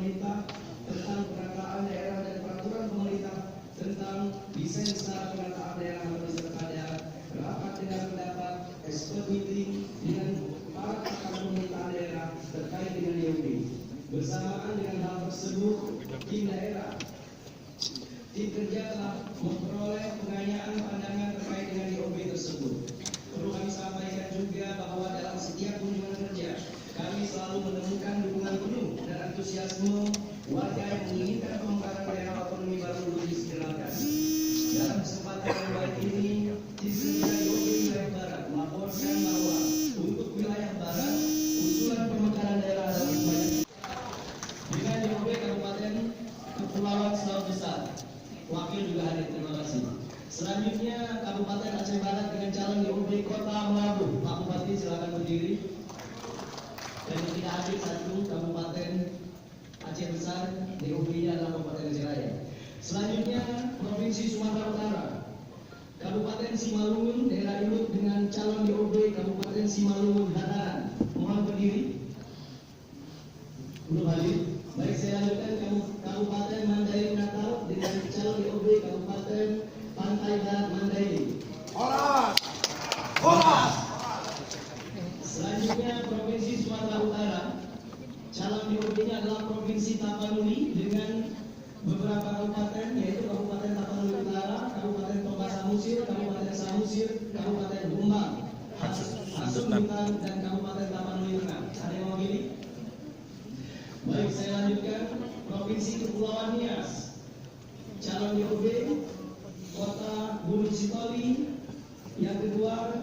pemerintah tentang penataan daerah dan peraturan pemerintah tentang desain skala penataan daerah atau disertanya, rapat dengan pendapat, expert meeting dengan para pakar pemerintahan daerah terkait dengan DOB. Bersamaan dengan hal tersebut, tim kerja telah memperoleh pengayaan pandangan terkait dengan DOB tersebut. Perlu kami sampaikan juga bahwa dalam setiap kunjungan kerja, kami selalu menemukan dukungan penuh dan antusiasme warga yang menginginkan pemekaran daerah otonomi baru untuk disegerakan. Dalam kesempatan yang baik ini, tim kerja DOB wilayah Barat melaporkan bahwa untuk wilayah Barat, usulan pemekaran daerah adalah sebanyak dengan DOB Kabupaten Kepulauan Selau Besar. Wakil juga hadir, terima kasih. Selanjutnya Kabupaten Aceh Barat dengan calon DOB Kota Melabuh. Pak Bupati silakan berdiri. Dan yang tidak hadir satu Kabupaten Aceh Besar, DOB-nya adalah Kabupaten Aceh Raya. Selanjutnya Provinsi Sumatera Utara. Kabupaten Simalungun, daerah Ilut dengan calon DOB Kabupaten Simalungun Hataran. Mohon berdiri. Belum hadir. Baik, saya lanjutkan Kabupaten Mandailing Natal dengan calon DOB Kabupaten Pantai Barat Mandailing. Horas! Horas! Selanjutnya Provinsi Sumatera Utara. Calon DOB-nya adalah Provinsi Tapanuli dengan beberapa kabupaten, yaitu Kabupaten Tapanuli Utara, Kabupaten Toba Samosir, Kabupaten Samosir, Kabupaten Humbang, Hasundutan, dan Kabupaten Tapanuli Tengah. Ada yang mau pilih? Baik, saya lanjutkan Provinsi Kepulauan Nias. Calon DOB Kota Gunung Sitoli. Yang kedua